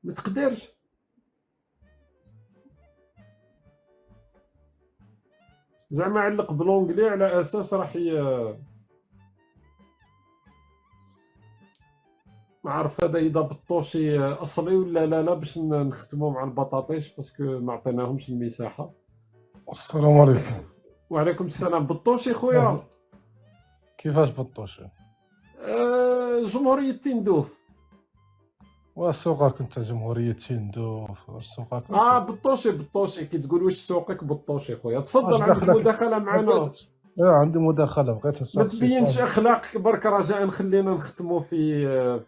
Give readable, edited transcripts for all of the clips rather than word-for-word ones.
ما تقدرش. زعما علق بلونجلي على اساس راح ما عرف هذا اذا بالطوشي اصلي ولا لا باش نختموا مع البطاطيش باسكو ما عطيناهمش المساحه. السلام عليكم. وعليكم السلام. بالطوشي خويا كيفاش بالطوشي؟ جمهورية تندوف. وسوقك انت جمهورية تندوف سوقك بالطوشي كي تقول واش سوقك بالطوشي خويا. تفضل عندك مداخلة معنا. عندي مداخلة بغيت نسقسيك. ما تبينش اخلاقك برك رجاء خلينا نختموا في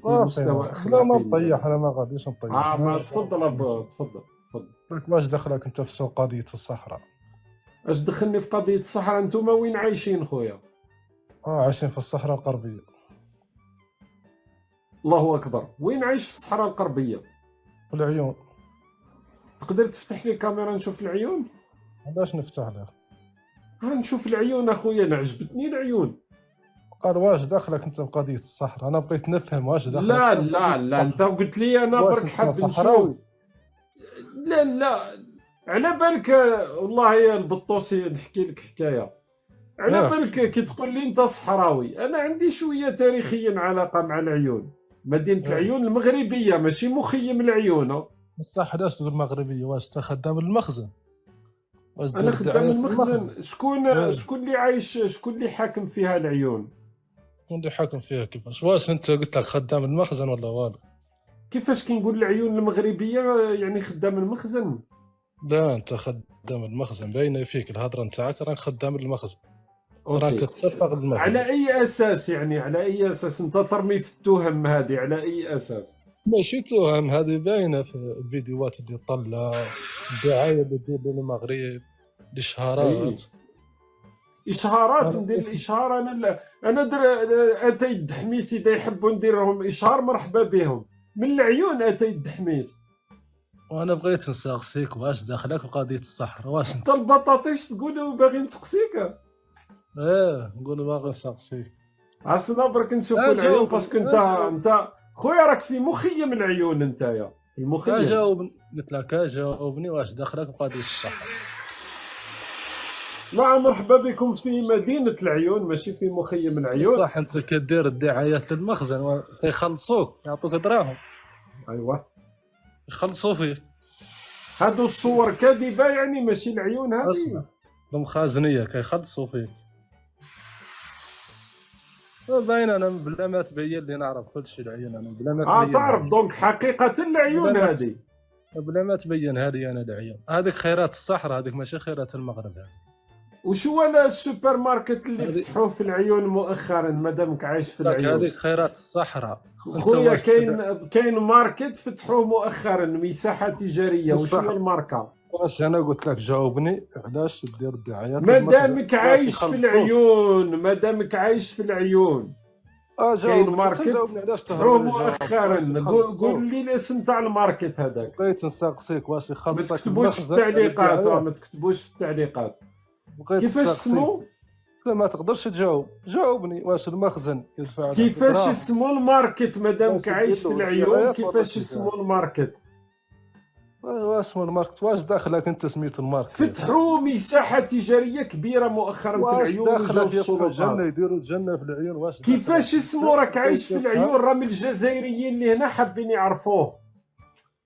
مستوى اخلاقي. لا ما نطيح انا ما غاديش نطيح. ما تفضل تفضل. واش دخلك انت في سوق قضية الصحراء؟ اش دخلني في قضية الصحراء؟ انتوما وين عايشين خويا؟ عايشين في الصحراء الغربية. الله اكبر. وين عايش في الصحراء الغربية؟ في العيون. تقدر تفتح لي كاميرا نشوف العيون؟ علاش نفتح لك؟ نشوف العيون اخويا، انا عجبتني العيون. قال واش دخلك انت بقضية الصحراء؟ انا بغيت نفهم واش دخلك. لا انت قلت لي انا برك حاب نشوف. لا على بالك والله يا البطوسي نحكي لك حكايه. على بالك كي تقول لي انت صحراوي، انا عندي شويه تاريخيا علاقه مع العيون. مدينه العيون المغربيه ماشي مخيم العيون. بصح علاش تقول مغربيه؟ واش انت خدام المخزن؟ انا خدام المخزن. شكون اللي عايش، شكون اللي حاكم فيها العيون؟ شكون اللي حاكم فيها كيفاش؟ واش انت قلت لك خدام المخزن ولا والو؟ كيفاش كي نقول العيون المغربيه يعني خدام المخزن؟ لا انت خدام المخزن، باينه فيك الهضره نتاعك راك خدام المخزن. راك تصفق المخزن. على اي اساس يعني؟ على اي اساس انت ترمي في التهم هذه؟ على اي اساس؟ ماشي تهم، هذه باينه في الفيديوهات اللي طلع، الدعايه اللي دير للمغرب، الاشهارات. اشهارات ندير الاشهار؟ انا اتاي الدحميس اذا يحبوا ندير لهم اشهار مرحبا بهم. من العيون اتاي الدحميس. وانا بغيت نسقسيك واش داخلك في قضيه الصحراء؟ واش انت البطاطيش تقولوا باغي نسقسيك؟ نقولوا باغي نسقسيك. عسنا برك نشوفوا العيون باسكو انت خويا راك في مخيم العيون نتايا. المخيم. جاوبني، قلت لك جاوبني واش داخلك في قضيه الصحراء؟ نعم مرحبا بكم في مدينة العيون ماشي في مخيم العيون. صح انت كدير الدعايات للمخزن تيخلصوك يعطوك دراهم. ايوا يخلصوا فيه. هادو الصور كاذبة يعني ماشي العيون هذه. المخازنية كيخلصوا فيه. باين انا بلا ما تبين لي نعرف كلشي العيون انا بلا ما تبين. تعرف دونك حقيقة العيون هذه بلا ما تبينها لي انا العيون. هذيك خيرات الصحراء، هذيك ماشي خيرات المغرب هذه. وشو ولا السوبر ماركت اللي فتحوه في العيون مؤخرا مادامك عايش في العيون؟ هذيك خيرات الصحراء خويا. كاين ماركت فتحوه مؤخرا، مساحة تجارية. وشو الماركة؟ واش انا قلت لك جاوبني علاش تدير الدعايات؟ مادامك عايش في العيون، مادامك عايش في العيون. كاين ماركت فتحوه مؤخرا. قول لي الاسم تاع الماركت هذاك. بغيت نسقسيك واش يخلصك. ما تكتبوش في التعليقات. ما تكتبوش في التعليقات. كيفاش اسمو؟ ما تقدرش تجاوب. جاوبني واش المخزن يدفع؟ كيفاش اسمو الماركت مادامك عايش في العيون؟ كيفاش اسمو الماركت؟ واش اسمو الماركت؟ واش داخلك انت سميت الماركت؟ فتحوا مساحة تجارية كبيرة مؤخرا في العيون وجاو السلطات. يديروا الجنة في العيون. واش كيفاش اسمو؟ راك عايش في العيون. راه من الجزائريين اللي هنا حابين يعرفوه.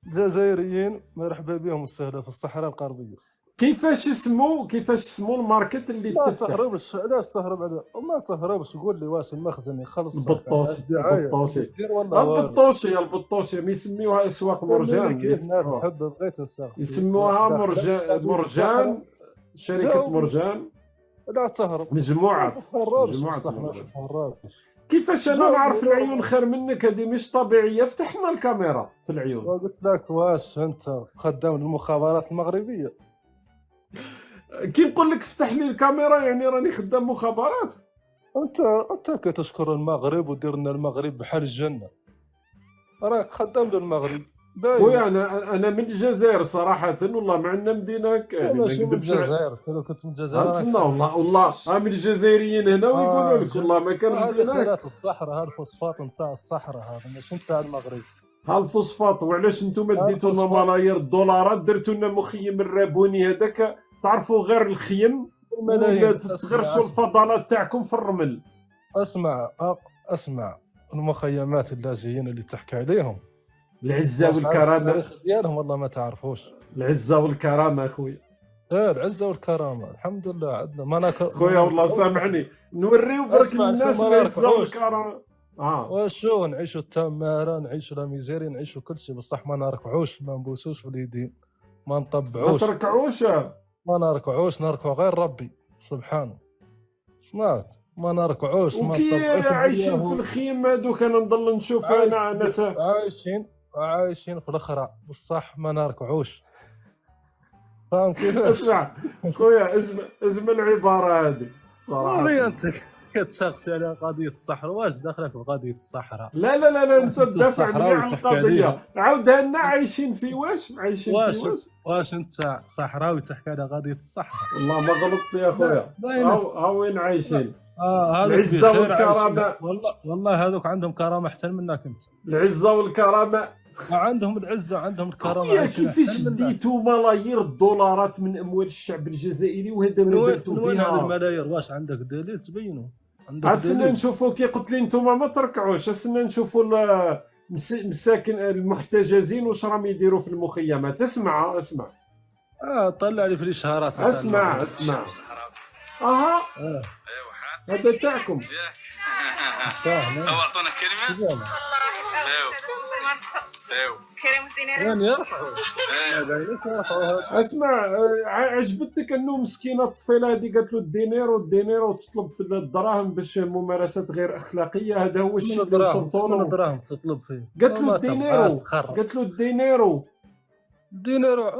الجزائريين مرحبا بهم السهلة في الصحراء الغربية. كيفاش اسمو الماركت اللي تفتح؟ ما تهربش. علاش تهرب عليه؟ وما تهربش. قول لي واش المخزن يخلص؟ البطوسي يسميوها اسواق مرجان. تحب بغيت نسقسيك. يسموها مرجان. شركة مرجان. لا تهرب. مجموعة مرجان. كيفاش انا نعرف العيون خير منك؟ هذه مش طبيعية. فتحنا الكاميرا في العيون. وقلت لك واش انت خدام المخابرات المغربية؟ كي نقول لك افتح لي الكاميرا يعني راني خدام مخابرات؟ انت كتشكر المغرب ودير لنا المغرب بحال الجنه. راك خدام للمغرب. خويا انا من الجزائر صراحه والله، مع عندنا مدينه هكا. ماشي من الجزائر. كنت من الجزائر والله من الجزائريين هنا ويقولوا لك والله ما كان هذه خيرات الصحراء. هذا الفوسفات نتاع الصحراء، هذا ماشي نتاع المغرب. ها الفوسفات. وعلاش نتوما ديتو لنا ملايير الدولارات درتو لنا مخيم الرابوني هذاك؟ تعرفوا غير الخيم ولا تغرسوا الفضلات تاعكم في الرمل. اسمع المخيمات اللاجئين اللي تحكي عليهم العزه والكرامه التاريخ ديالهم والله ما تعرفوش. العزه والكرامه اخويا. العزه والكرامه الحمد لله عندنا مناكر خويا والله سامحني نوريو برك للناس العزه والكرامه. وشو نعيشوا التماره، نعيشوا لا ميزيري، نعيشوا كل شيء، بصح ما نركعوش، ما نبوسوش في اليدين، ما نطبعوش، ما تركعوش، ما نركعوش، نركعوا غير ربي سبحانه. سمعت؟ ما نركعوش ما نطبعوش. عايشين في الخيم هذوك، انا نضل نشوف انا ناس عايشين في الاخرى بصح ما نركعوش. فاهم كيف؟ اسمع خويا، اسمع العباره هذه صراحه. انت كتساقسي على قضيه الصحراء، واش داخلك في قضيه الصحراء؟ لا انت تدافع عن القضيه. عاودها لنا. عايشين في واش؟ واش انت صحراوي تحكي على قضيه الصحراء؟ والله ما غلطت يا خويا. ها وين عايشين؟ العزه والكرامه. والله هذوك عندهم كرامه احسن منك انت. العزه والكرامه عندهم العزه عندهم الكرامه. كيفاش ديتوا ملايير الدولارات من اموال الشعب الجزائري وهذا ما درتوا بها؟ وين هذه الملايير؟ واش عندك دليل تبينوا؟ اسنا نشوفوا كي قلت لي نتوما ما تركعوش. اسنا نشوفوا مساكن المحتجزين واش راهم يديروا في المخيمات. اسمع طلع لي في الاشهارات. اسمع اها هذا تاعكم. سهل. اعطونا كلمه. كريم الدينيري. اسمع، عجبتك انه مسكينه الطفيله هذه قالت له الدينيرو تطلب في الدراهم باش ممارسات غير اخلاقيه. هذا هو الشيء اللي وصلتوا له. الدراهم تطلب فيه. قالت له الدينيرو.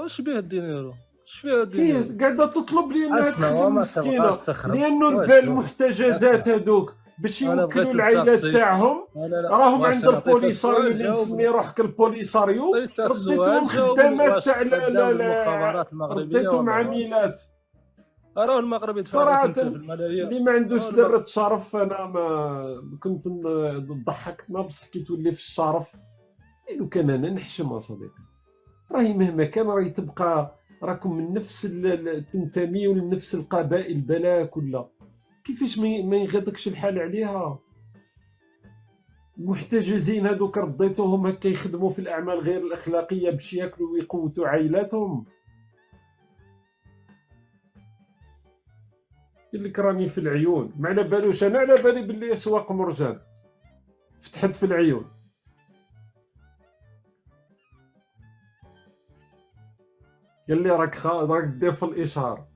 واش بيه الدينيرو؟ اش فيها الدينيرو؟ هي قاعده تطلب لي انها تخدم مسكينه، لانه المحتجزات هذوك باش يوكلوا العائلات تاعهم راهم عند البوليساريو اللي مسمي روحك البوليساريو. رديتهم خدامات تاع لا رديتهم عميلات. راه المغرب صراحه اللي ما عندوش درة شرف. انا ما كنت ضحكتنا بصح كي تولي في الشرف. لو كان انا نحشم صديقي، راهي مهما كان راهي تبقى راكم من نفس تنتميوا لنفس القبائل بلا كلها. كيفاش ما يغضكش الحال عليها؟ المحتجزين هذوك رديتوهم هكا يخدموا في الاعمال غير الاخلاقيه باش ياكلوا ويقوتوا عائلاتهم. اللي كراني في العيون ما على بالوش. انا على بالي باللي اسواق مرجان فتحت في العيون. قال لي راك دير في الاشهار.